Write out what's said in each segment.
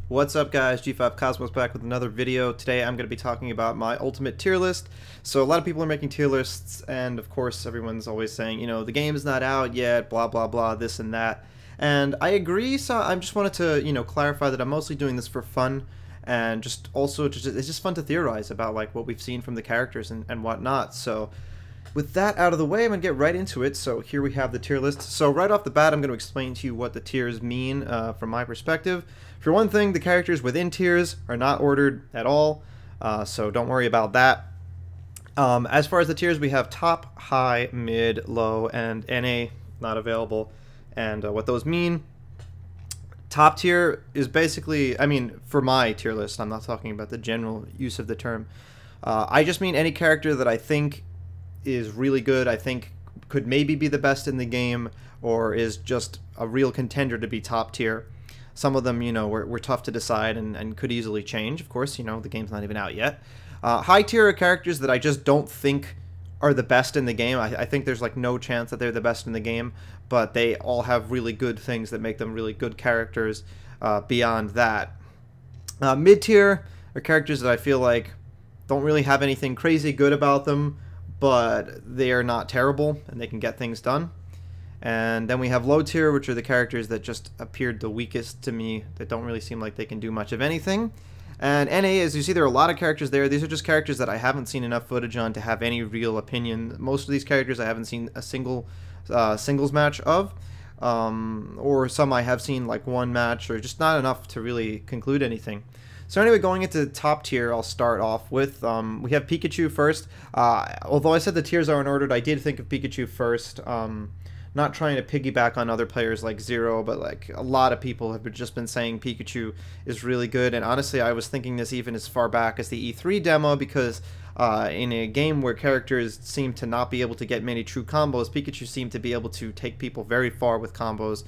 What's up guys, G5 Cosmos back with another video. Today I'm going to be talking about my ultimate tier list. So a lot of people are making tier lists, and of course everyone's always saying, you know, the game is not out yet, blah blah blah, this and that. And I agree, so I just wanted to, clarify that I'm mostly doing this for fun, and just also it's just fun to theorize about like what we've seen from the characters and whatnot. So with that out of the way, I'm going to get right into it. So here we have the tier list. So right off the bat, I'm going to explain to you what the tiers mean from my perspective. For one thing, the characters within tiers are not ordered at all, so don't worry about that. As far as the tiers, we have top, high, mid, low, and NA, not available. And what those mean, top tier is basically, I mean, for my tier list, I'm not talking about the general use of the term. I just mean any character that I think is really good, I think could maybe be the best in the game, or is just a real contender to be top tier. Some of them, were tough to decide and could easily change. Of course, the game's not even out yet. High tier are characters that I just don't think are the best in the game. I think there's like no chance that they're the best in the game, but they all have really good things that make them really good characters beyond that. Mid tier are characters that I feel like don't really have anything crazy good about them, but they are not terrible and they can get things done. And then we have low tier, which are the characters that just appeared the weakest to me, that don't really seem like they can do much of anything. And NA, as you see, there are a lot of characters there. These are just characters that I haven't seen enough footage on to have any real opinion. Most of these characters I haven't seen a single singles match of, or some I have seen like one match, or just not enough to really conclude anything. So anyway, going into top tier, I'll start off with, we have Pikachu first. Although I said the tiers aren't ordered, I did think of Pikachu first. Not trying to piggyback on other players like Zero, but like a lot of people have just been saying Pikachu is really good. And honestly, I was thinking this even as far back as the E3 demo, because in a game where characters seem to not be able to get many true combos, Pikachu seemed to be able to take people very far with combos.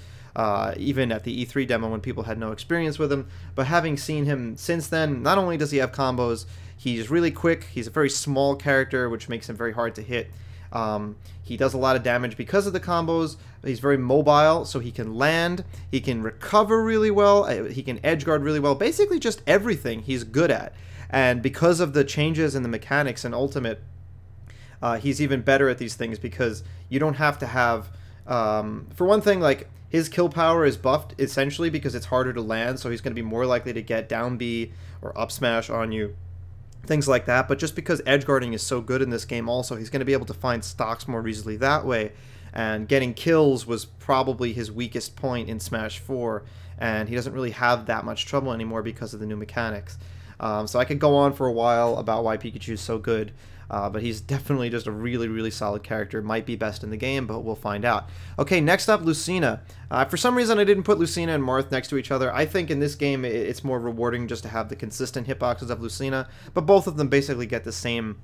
Even at the E3 demo when people had no experience with him. But having seen him since then, not only does he have combos, he's really quick, he's a very small character, which makes him very hard to hit. He does a lot of damage because of the combos. He's very mobile, so he can land, he can recover really well, he can edge guard really well. Basically just everything he's good at. And because of the changes in the mechanics in Ultimate, he's even better at these things, because you don't have to have, for one thing, like, his kill power is buffed essentially because it's harder to land, so he's going to be more likely to get down B or up smash on you, things like that. But just because edge guarding is so good in this game also, he's going to be able to find stocks more easily that way, and getting kills was probably his weakest point in Smash 4, and he doesn't really have that much trouble anymore because of the new mechanics. So I could go on for a while about why Pikachu is so good, but he's definitely just a really solid character. Might be best in the game, but we'll find out. Okay, next up, Lucina. For some reason I didn't put Lucina and Marth next to each other. I think in this game it's more rewarding just to have the consistent hitboxes of Lucina, but both of them basically get the same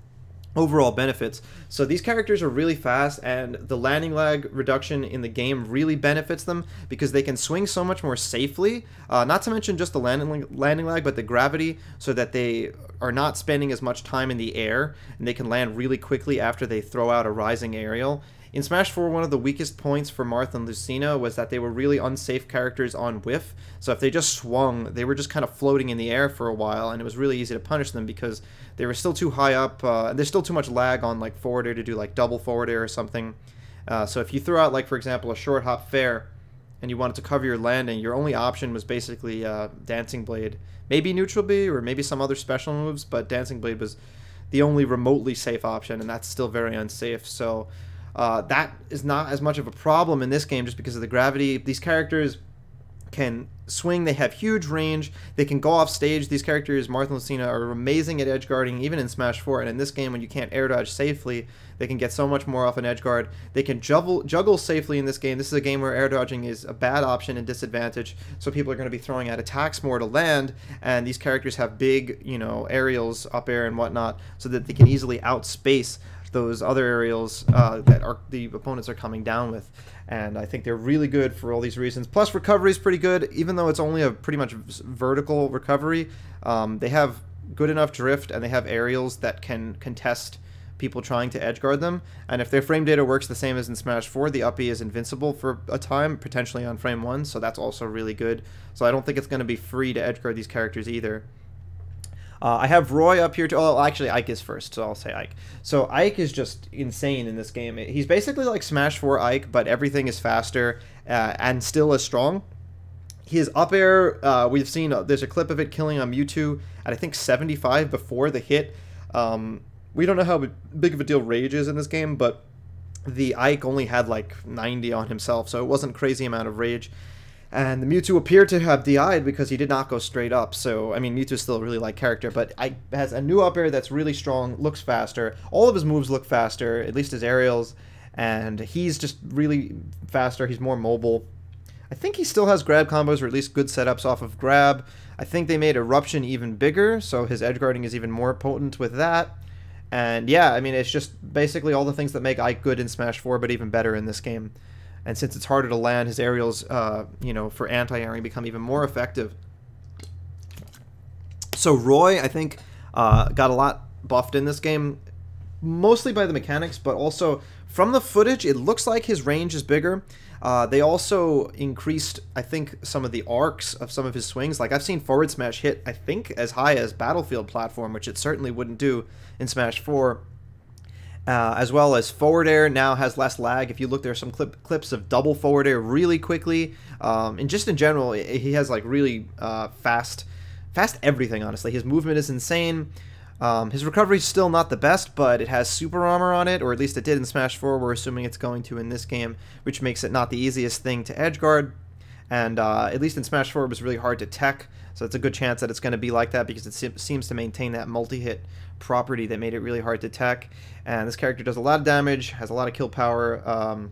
overall benefits. So these characters are really fast, and the landing lag reduction in the game really benefits them because they can swing so much more safely, not to mention just the landing lag, but the gravity, so that they are not spending as much time in the air, and they can land really quickly after they throw out a rising aerial. In Smash 4, one of the weakest points for Marth and Lucina was that they were really unsafe characters on whiff. So if they just swung, they were just kind of floating in the air for a while, and it was really easy to punish them because they were still too high up. There's still too much lag on like forward air to do like double forward air or something. So if you threw out, like, for example, a short hop fair and you wanted to cover your landing, your only option was basically Dancing Blade. Maybe Neutral B or maybe some other special moves, but Dancing Blade was the only remotely safe option, and that's still very unsafe. So that is not as much of a problem in this game just because of the gravity. These characters can swing, they have huge range, they can go off stage. These characters, Marth and Lucina, are amazing at edge guarding, even in Smash 4, and in this game when you can't air dodge safely, they can get so much more off an edge guard. They can juggle safely in this game. This is a game where air dodging is a bad option and disadvantage, so people are going to be throwing out attacks more to land, and these characters have big, aerials, up air and whatnot, so that they can easily outspace those other aerials that the opponents are coming down with. And I think they're really good for all these reasons. Plus, recovery is pretty good, even though it's only a pretty much vertical recovery. They have good enough drift, and they have aerials that can contest people trying to edgeguard them. And if their frame data works the same as in Smash 4, the up B is invincible for a time, potentially on frame 1, so that's also really good. So I don't think it's going to be free to edgeguard these characters either. I have Roy up here too. Oh, actually, Ike is first, so I'll say Ike. So Ike is just insane in this game. He's basically like Smash 4 Ike, but everything is faster and still as strong. His up air, we've seen, there's a clip of it killing a Mewtwo at I think 75 before the hit. We don't know how big of a deal Rage is in this game, but the Ike only had like 90 on himself, so it wasn't a crazy amount of Rage. And the Mewtwo appeared to have DI'd because he did not go straight up. So, I mean, Mewtwo's still a really light character, but Ike has a new up air that's really strong, looks faster. All of his moves look faster, at least his aerials, and he's just really faster. He's more mobile. I think he still has grab combos, or at least good setups off of grab. I think they made Eruption even bigger, so his edge guarding is even more potent with that. And yeah, I mean, it's just basically all the things that make Ike good in Smash 4, but even better in this game. And since it's harder to land, his aerials, you know, for anti-airing become even more effective. So Roy, I think, got a lot buffed in this game, mostly by the mechanics, but also from the footage, it looks like his range is bigger. They also increased, I think, some of the arcs of some of his swings. Like, I've seen forward smash hit, I think, as high as Battlefield platform, which it certainly wouldn't do in Smash 4. As well as forward air now has less lag. If you look, there are some clips of double forward air really quickly. And just in general, he has like really fast everything, honestly. His movement is insane. His recovery is still not the best, but it has super armor on it, or at least it did in Smash 4. We're assuming it's going to in this game, which makes it not the easiest thing to edgeguard. And at least in Smash 4, it was really hard to tech, so it's a good chance that it's going to be like that because it seems to maintain that multi-hit property that made it really hard to tech. And this character does a lot of damage, has a lot of kill power,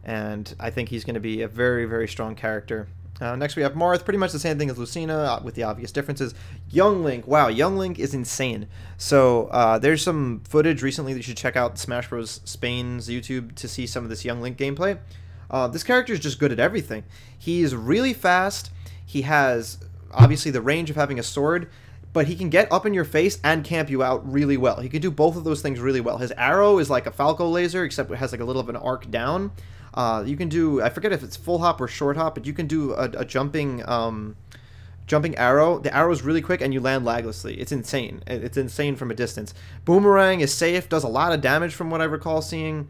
and I think he's going to be a very, very strong character. Next we have Marth, pretty much the same thing as Lucina, with the obvious differences. Young Link, wow, Young Link is insane. So there's some footage recently that you should check out Smash Bros. Spain's YouTube to see some of this Young Link gameplay. This character is just good at everything. He's really fast, he has obviously the range of having a sword, but he can get up in your face and camp you out really well. He can do both of those things really well. His arrow is like a Falco laser, except it has like a little of an arc down. You can do, I forget if it's full hop or short hop, but you can do a jumping arrow. The arrow is really quick and you land laglessly. It's insane. It's insane from a distance. Boomerang is safe, does a lot of damage from what I recall seeing.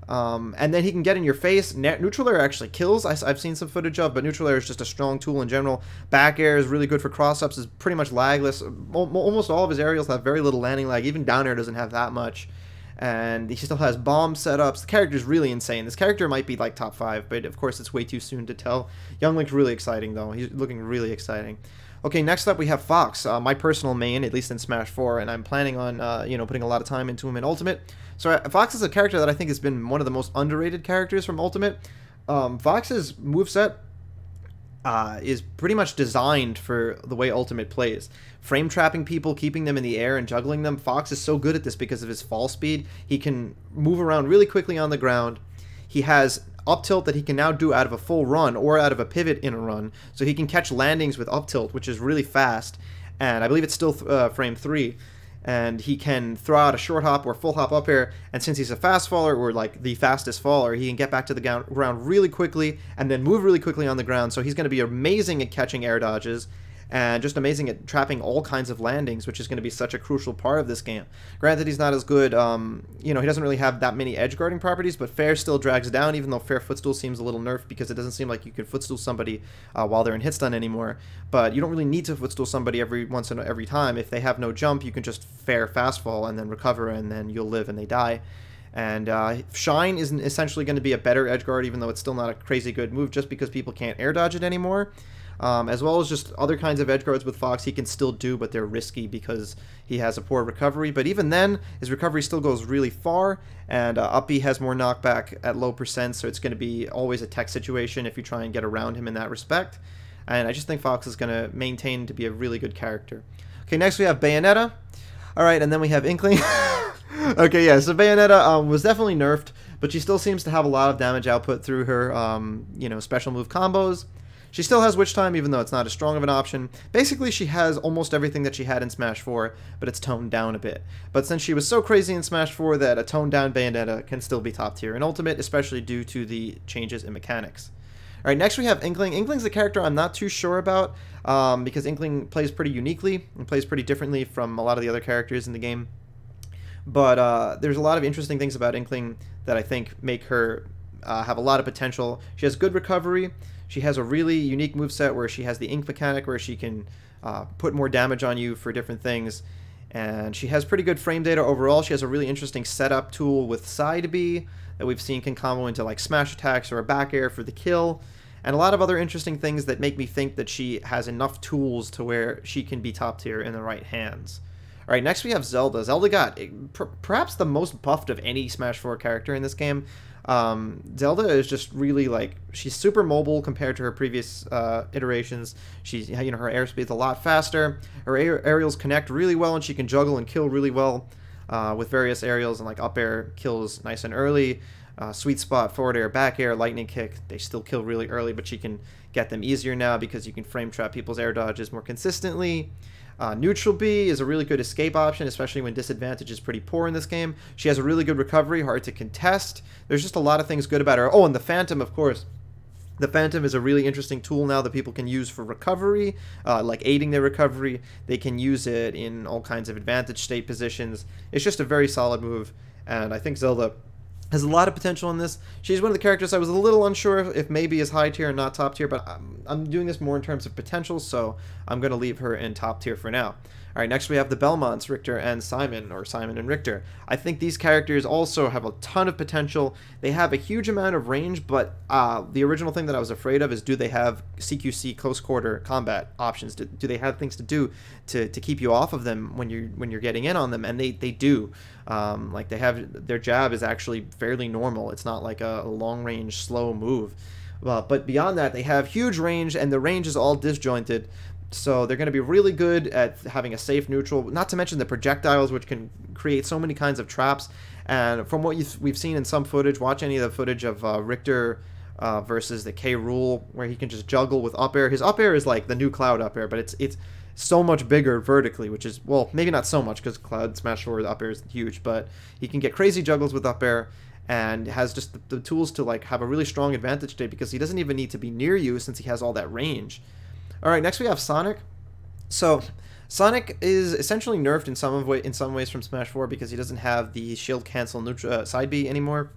And then he can get in your face. Neutral air actually kills. I've seen some footage of, but neutral air is just a strong tool in general. Back air is really good for cross-ups, is pretty much lagless. Almost all of his aerials have very little landing lag. Even down air doesn't have that much. And he still has bomb setups. The character is really insane. This character might be like top 5, but of course it's way too soon to tell. Young Link's really exciting though. He's looking really exciting. Okay, next up we have Fox, my personal main, at least in Smash 4, and I'm planning on, you know, putting a lot of time into him in Ultimate. So Fox is a character that I think has been one of the most underrated characters from Ultimate. Fox's moveset is pretty much designed for the way Ultimate plays. Frame trapping people, keeping them in the air, and juggling them. Fox is so good at this because of his fall speed. He can move around really quickly on the ground. He has up tilt that he can now do out of a full run or out of a pivot in a run. So he can catch landings with up tilt, which is really fast. And I believe it's still frame 3. And he can throw out a short hop or full hop up air, and since he's a fast faller, or like the fastest faller, he can get back to the ground really quickly and then move really quickly on the ground. So he's going to be amazing at catching air dodges and just amazing at trapping all kinds of landings, which is going to be such a crucial part of this game. Granted, he's not as good, you know, he doesn't really have that many edge guarding properties, but Fair still drags down, even though Fair footstool seems a little nerfed because it doesn't seem like you can footstool somebody while they're in hit stun anymore. But you don't really need to footstool somebody every time. If they have no jump, you can just Fair fast fall and then recover, and then you'll live and they die. And Shine is essentially going to be a better edge guard, even though it's still not a crazy good move, just because people can't air dodge it anymore. As well as just other kinds of edge guards with Fox he can still do, but they're risky because he has a poor recovery. But even then, his recovery still goes really far, and up B has more knockback at low percent, so it's going to be always a tech situation if you try and get around him in that respect. And I just think Fox is going to maintain to be a really good character. Okay, next we have Bayonetta. Alright, and then we have Inkling. Okay, yeah, so Bayonetta was definitely nerfed, but she still seems to have a lot of damage output through her, you know, special move combos. She still has Witch Time, even though it's not as strong of an option. Basically, she has almost everything that she had in Smash 4, but it's toned down a bit. But since she was so crazy in Smash 4 that a toned down Bayonetta can still be top tier in Ultimate, especially due to the changes in mechanics. Alright, next we have Inkling. Inkling's a character I'm not too sure about, because Inkling plays pretty uniquely and plays pretty differently from a lot of the other characters in the game. But there's a lot of interesting things about Inkling that I think make her have a lot of potential. She has good recovery. She has a really unique moveset where she has the ink mechanic where she can put more damage on you for different things. And she has pretty good frame data overall. She has a really interesting setup tool with side B that we've seen can combo into like smash attacks or a back air for the kill. And a lot of other interesting things that make me think that she has enough tools to where she can be top tier in the right hands. Alright, next we have Zelda. Zelda got perhaps the most buffed of any Smash 4 character in this game. Zelda is just really like, she's super mobile compared to her previous iterations. She's, her airspeed's a lot faster. Her aerials connect really well, and she can juggle and kill really well with various aerials, and like up air kills nice and early. Sweet spot, forward air, back air, lightning kick, they still kill really early, but she can get them easier now because you can frame trap people's air dodges more consistently. Neutral B is a really good escape option, especially when disadvantage is pretty poor in this game. She has a really good recovery, hard to contest. There's just a lot of things good about her. Oh, and the Phantom, of course. The Phantom is a really interesting tool now that people can use for recovery, like aiding their recovery. They can use it in all kinds of advantage state positions. It's just a very solid move, and I think Zelda has a lot of potential in this. She's one of the characters I was a little unsure if maybe is high tier and not top tier, but I'm doing this more in terms of potential, so I'm going to leave her in top tier for now. Alright, next we have the Belmonts, Richter and Simon, or Simon and Richter. I think these characters also have a ton of potential. They have a huge amount of range, but the original thing that I was afraid of is, do they have CQC close quarter combat options? Do they have things to do to keep you off of them when you're getting in on them? And they do. Like they have, their jab is actually fairly normal. It's not like a long range slow move. But beyond that, they have huge range, and the range is all disjointed. So they're going to be really good at having a safe neutral, not to mention the projectiles, which can create so many kinds of traps. And from what we've seen in some footage, watch any of the footage of Richter versus the K. Rool, where he can just juggle with up air. His up air is like the new Cloud up air, but it's so much bigger vertically, which is, well, maybe not so much because Cloud Smash 4 up air is huge, but he can get crazy juggles with up air and has just the tools to like have a really strong advantage state because he doesn't even need to be near you since he has all that range. Alright, next we have Sonic. So, Sonic is essentially nerfed in some ways from Smash 4 because he doesn't have the shield cancel side B anymore.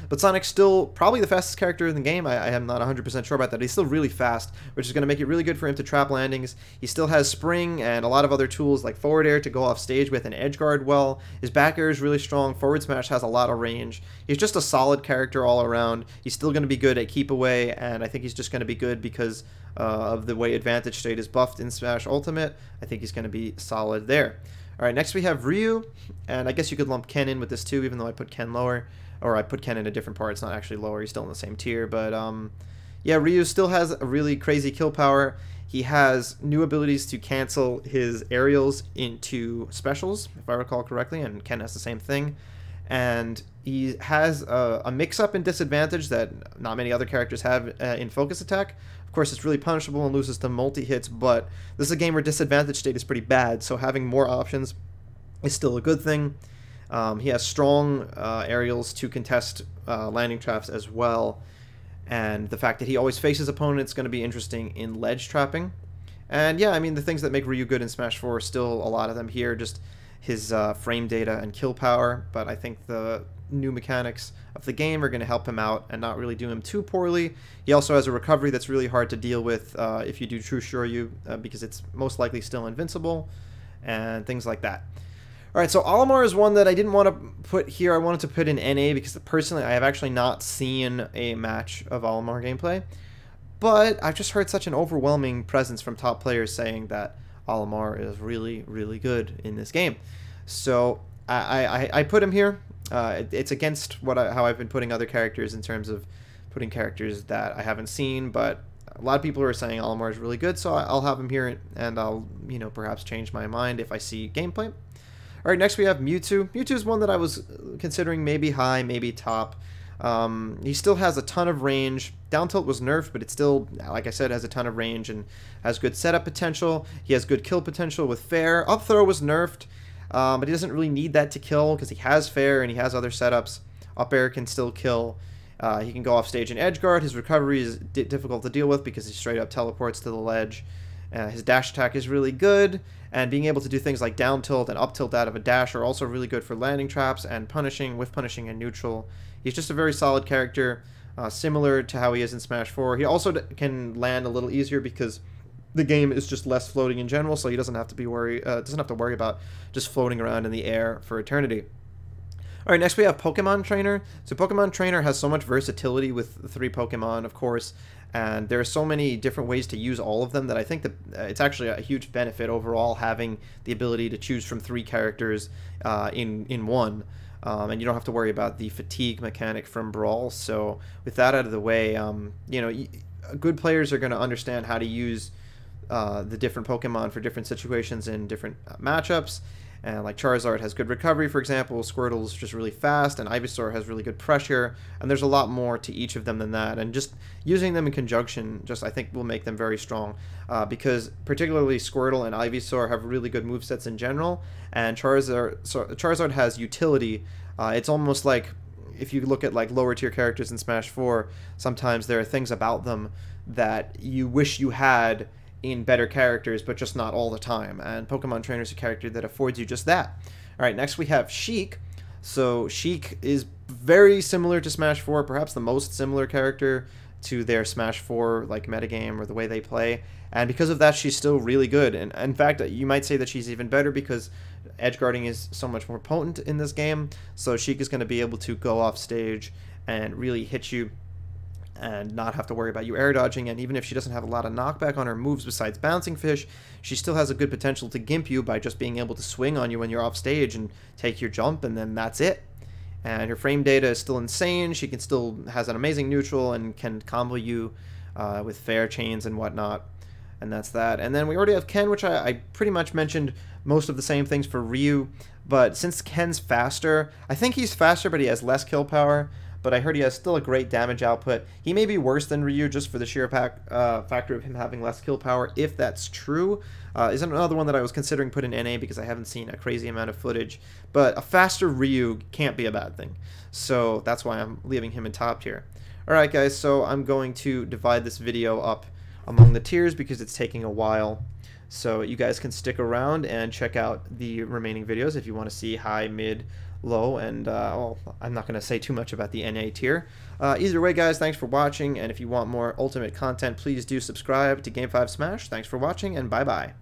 But Sonic's still probably the fastest character in the game. I am not 100% sure about that. He's still really fast, which is going to make it really good for him to trap landings. He still has spring and a lot of other tools like forward air to go off stage with and edge guard well. His back air is really strong. Forward smash has a lot of range. He's just a solid character all around. He's still going to be good at keep away, and I think he's just going to be good because of the way advantage state is buffed in Smash Ultimate. I think he's going to be solid there. Alright, next we have Ryu, and I guess you could lump Ken in with this too, even though I put Ken lower. Or I put Ken in a different part. It's not actually lower. He's still in the same tier. But, yeah, Ryu still has a really crazy kill power. He has new abilities to cancel his aerials into specials, if I recall correctly, and Ken has the same thing. And he has a mix-up in disadvantage that not many other characters have in focus attack. Of course, it's really punishable and loses to multi-hits, but this is a game where disadvantage state is pretty bad, so having more options is still a good thing. He has strong aerials to contest landing traps as well, and the fact that he always faces opponents is going to be interesting in ledge trapping. And yeah, I mean, the things that make Ryu good in Smash 4 are still a lot of them here, just his frame data and kill power, but I think the new mechanics of the game are going to help him out and not really do him too poorly. He also has a recovery that's really hard to deal with if you do True Shoryu, because it's most likely still invincible, and things like that. Alright, so Olimar is one that I didn't want to put here. I wanted to put in NA because personally I have actually not seen a match of Olimar gameplay. But I've just heard such an overwhelming presence from top players saying that Olimar is really, really good in this game. So I put him here. It's against how I've been putting other characters in terms of putting characters that I haven't seen, but a lot of people are saying Olimar is really good, so I'll have him here, and I'll, perhaps change my mind if I see gameplay. Alright, next we have Mewtwo. Mewtwo is one that I was considering maybe high, maybe top. He still has a ton of range. Down tilt was nerfed, but it still, like I said, has a ton of range and has good setup potential. He has good kill potential with fair. Up throw was nerfed, but he doesn't really need that to kill because he has fair and he has other setups. Up air can still kill. He can go off stage in edge guard. His recovery is difficult to deal with because he straight up teleports to the ledge. His dash attack is really good, and being able to do things like down tilt and up tilt out of a dash are also really good for landing traps and punishing, with punishing and neutral. He's just a very solid character, similar to how he is in Smash 4. He also can land a little easier because the game is just less floating in general, so he doesn't have to worry about just floating around in the air for eternity. Alright, next we have Pokemon Trainer. So Pokemon Trainer has so much versatility with the 3 Pokemon, of course, and there are so many different ways to use all of them that I think that it's actually a huge benefit overall having the ability to choose from 3 characters in one. And you don't have to worry about the fatigue mechanic from Brawl. So with that out of the way, you know, good players are going to understand how to use the different Pokemon for different situations in different matchups. And like Charizard has good recovery, for example, Squirtle's just really fast, and Ivysaur has really good pressure, and there's a lot more to each of them than that. And just using them in conjunction just, I think, will make them very strong, because particularly Squirtle and Ivysaur have really good movesets in general, and Charizard has utility. It's almost like, if you look at like lower tier characters in Smash 4, sometimes there are things about them that you wish you had in better characters, but just not all the time, and Pokemon Trainer is a character that affords you just that. Alright, next we have Sheik. So Sheik is very similar to Smash 4, perhaps the most similar character to their Smash 4 like metagame or the way they play, and because of that she's still really good. And in fact, you might say that she's even better because edge guarding is so much more potent in this game, so Sheik is going to be able to go off stage and really hit you and not have to worry about you air dodging. And even if she doesn't have a lot of knockback on her moves besides bouncing fish, she still has a good potential to gimp you by just being able to swing on you when you're off stage and take your jump, and then that's it. And her frame data is still insane. She can still has an amazing neutral and can combo you with fair chains and whatnot. And that's that. And then we already have Ken, which I pretty much mentioned most of the same things for Ryu, but since Ken's faster, I think he's faster, but he has less kill power. But I heard he has still a great damage output. He may be worse than Ryu just for the sheer factor of him having less kill power, if that's true. Is another one that I was considering putting in NA because I haven't seen a crazy amount of footage. But a faster Ryu can't be a bad thing. So that's why I'm leaving him in top tier. Alright guys, so I'm going to divide this video up among the tiers because it's taking a while. So you guys can stick around and check out the remaining videos if you want to see high, mid, low, and well, I'm not going to say too much about the NA tier. Either way guys, thanks for watching, and if you want more Ultimate content, please do subscribe to Game 5 Smash. Thanks for watching, and bye bye.